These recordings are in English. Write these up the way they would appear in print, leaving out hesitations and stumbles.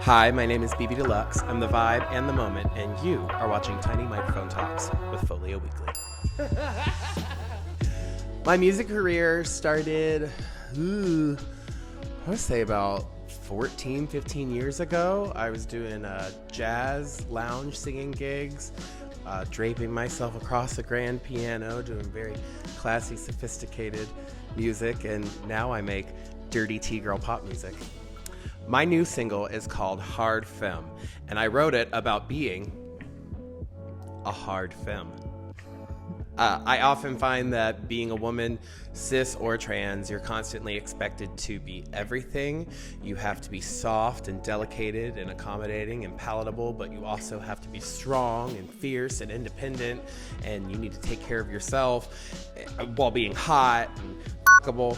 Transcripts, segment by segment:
Hi, my name is BeBe Deluxe. I'm the vibe and the moment, and you are watching Tiny Microphone Talks with Folio Weekly. My music career started, I would say about 14, 15 years ago. I was doing jazz lounge singing gigs, draping myself across a grand piano, doing very classy, sophisticated music, and now I make dirty T-girl pop music. My new single is called Hard Femme, and I wrote it about being a hard femme. I often find that being a woman, cis or trans, you're constantly expected to be everything. You have to be soft and delicate and accommodating and palatable, but you also have to be strong and fierce and independent, and you need to take care of yourself while being hot and fuckable.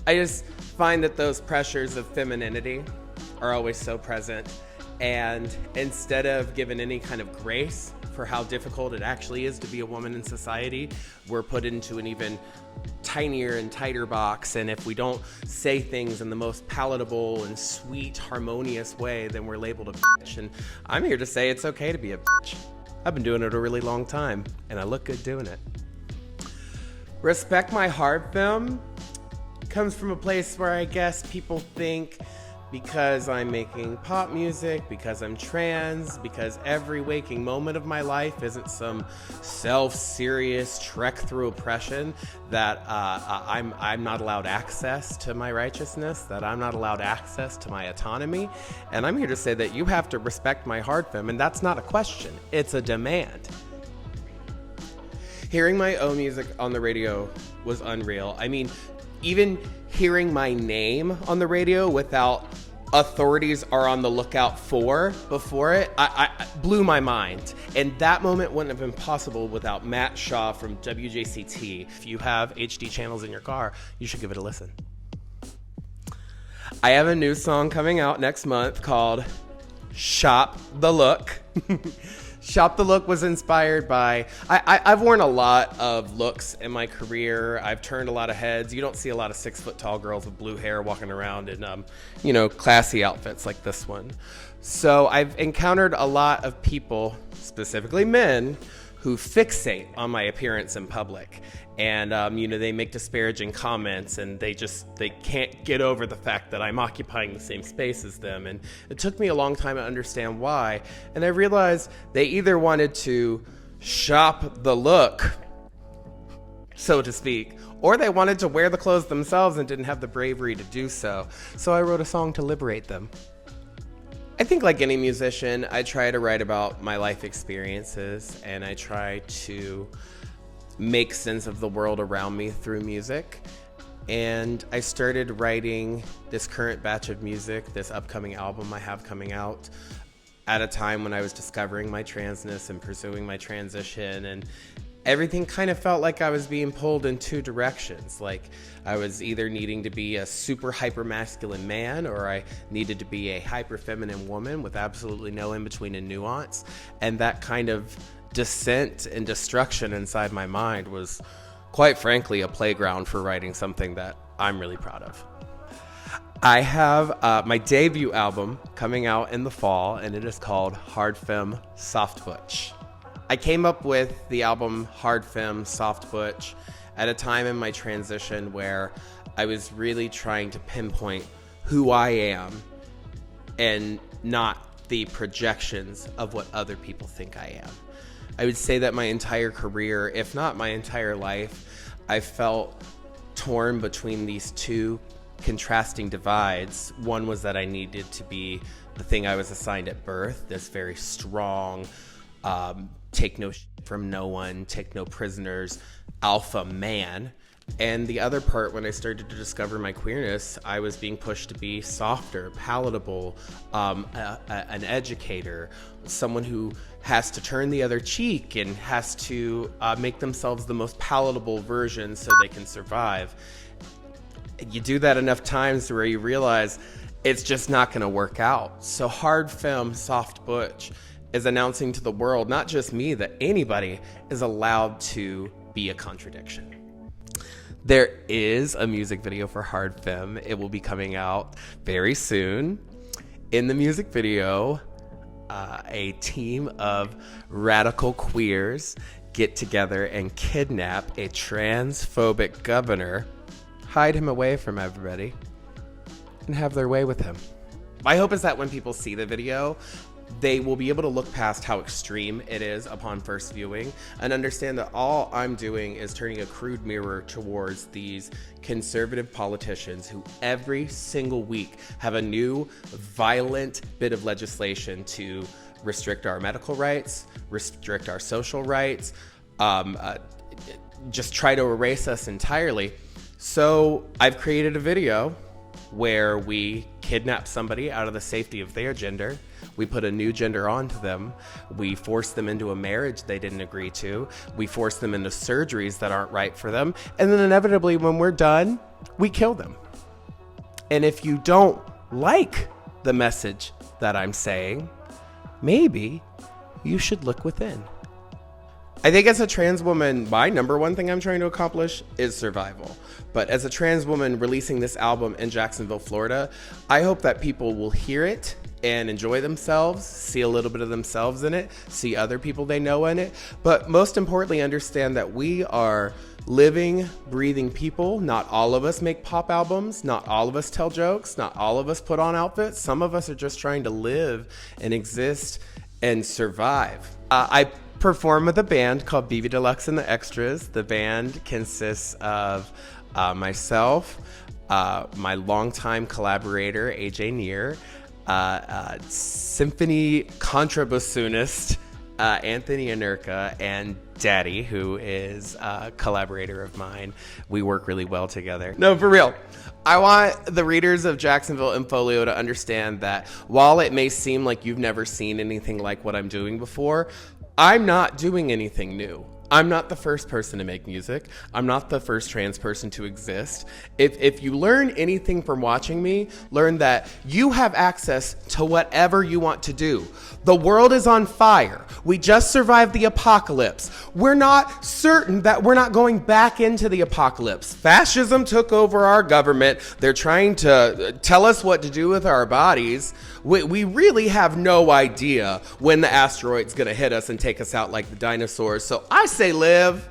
I just find that those pressures of femininity are always so present, and instead of giving any kind of grace for how difficult it actually is to be a woman in society, we're put into an even tinier and tighter box, and if we don't say things in the most palatable and sweet, harmonious way, then we're labeled a bitch. And I'm here to say it's okay to be a bitch. I've been doing it a really long time, and I look good doing it. Respect my hard femme comes from a place where I guess people think because I'm making pop music, because I'm trans, because every waking moment of my life isn't some self-serious trek through oppression, that I'm not allowed access to my righteousness, that I'm not allowed access to my autonomy. And I'm here to say that you have to respect my hard femme, and that's not a question, it's a demand. Hearing my own music on the radio was unreal. I mean, even hearing my name on the radio without authorities are on the lookout for before it, I blew my mind. And that moment wouldn't have been possible without Matt Shaw from WJCT. If you have HD channels in your car, you should give it a listen. I have a new song coming out next month called Shop the Look. Shop the Look was inspired by, I've worn a lot of looks in my career. I've turned a lot of heads. You don't see a lot of 6-foot-tall girls with blue hair walking around in, classy outfits like this one. So I've encountered a lot of people, specifically men, who fixate on my appearance in public. And, they make disparaging comments, and they can't get over the fact that I'm occupying the same space as them. And it took me a long time to understand why. And I realized they either wanted to shop the look, so to speak, or they wanted to wear the clothes themselves and didn't have the bravery to do so. So I wrote a song to liberate them. I think like any musician, I try to write about my life experiences, and I try to make sense of the world around me through music. And I started writing this current batch of music, this upcoming album I have coming out, at a time when I was discovering my transness and pursuing my transition, and everything kind of felt like I was being pulled in two directions. Like I was either needing to be a super hyper masculine man, or I needed to be a hyper feminine woman with absolutely no in between and nuance. And that kind of descent and destruction inside my mind was, quite frankly, a playground for writing something that I'm really proud of. I have my debut album coming out in the fall, and it is called Hard Femme Soft Butch. I came up with the album Hard Femme Soft Butch at a time in my transition where I was really trying to pinpoint who I am and not the projections of what other people think I am. I would say that my entire career, if not my entire life, I felt torn between these two contrasting divides. One was that I needed to be the thing I was assigned at birth, this very strong, take no shit from no one, take no prisoners, alpha man. And the other part, when I started to discover my queerness, I was being pushed to be softer, palatable, an educator, someone who has to turn the other cheek and has to make themselves the most palatable version so they can survive. You do that enough times where you realize it's just not going to work out. So Hard Femme Soft Butch is announcing to the world, not just me, that anybody is allowed to be a contradiction. There is a music video for Hard Femme. It will be coming out very soon. In the music video, a team of radical queers get together and kidnap a transphobic governor, hide him away from everybody, and have their way with him. My hope is that when people see the video, they will be able to look past how extreme it is upon first viewing and understand that all I'm doing is turning a crude mirror towards these conservative politicians who every single week have a new violent bit of legislation to restrict our medical rights, restrict our social rights, just try to erase us entirely. So I've created a video where we kidnap somebody out of the safety of their gender. We put a new gender onto them. We force them into a marriage they didn't agree to. We force them into surgeries that aren't right for them. And then inevitably, when we're done, we kill them. And if you don't like the message that I'm saying, maybe you should look within. I think as a trans woman, my number one thing I'm trying to accomplish is survival. But as a trans woman releasing this album in Jacksonville, Florida, I hope that people will hear it and enjoy themselves, see a little bit of themselves in it, see other people they know in it, but most importantly, understand that we are living, breathing people. Not all of us make pop albums. Not all of us tell jokes. Not all of us put on outfits. Some of us are just trying to live and exist and survive. I perform with a band called BeBe Deluxe and the Extras. The band consists of myself, my longtime collaborator, AJ Neer, symphony contrabassoonist Anthony Anurka, and Daddy, who is a collaborator of mine. We work really well together. No, for real. I want the readers of Jacksonville and Folio to understand that while it may seem like you've never seen anything like what I'm doing before, I'm not doing anything new. I'm not the first person to make music. I'm not the first trans person to exist. If you learn anything from watching me, learn that you have access to whatever you want to do. The world is on fire. We just survived the apocalypse. We're not certain that we're not going back into the apocalypse. Fascism took over our government. They're trying to tell us what to do with our bodies. We really have no idea when the asteroid's going to hit us and take us out like the dinosaurs. So I say live.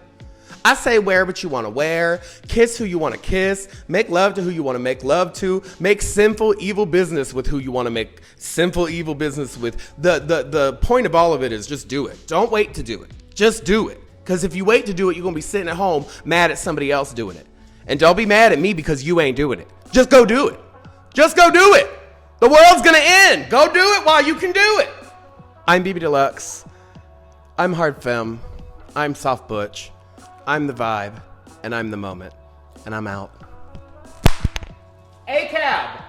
I say wear what you want to wear, kiss who you want to kiss, make love to who you want to make love to, make sinful, evil business with who you want to make sinful, evil business with. The point of all of it is just do it. Don't wait to do it. Just do it. Because if you wait to do it, you're going to be sitting at home mad at somebody else doing it. And don't be mad at me because you ain't doing it. Just go do it. Just go do it. The world's going to end. Go do it while you can do it. I'm BeBe Deluxe. I'm Hard Femme. I'm Soft Butch. I'm the vibe, and I'm the moment, and I'm out. A-Cab!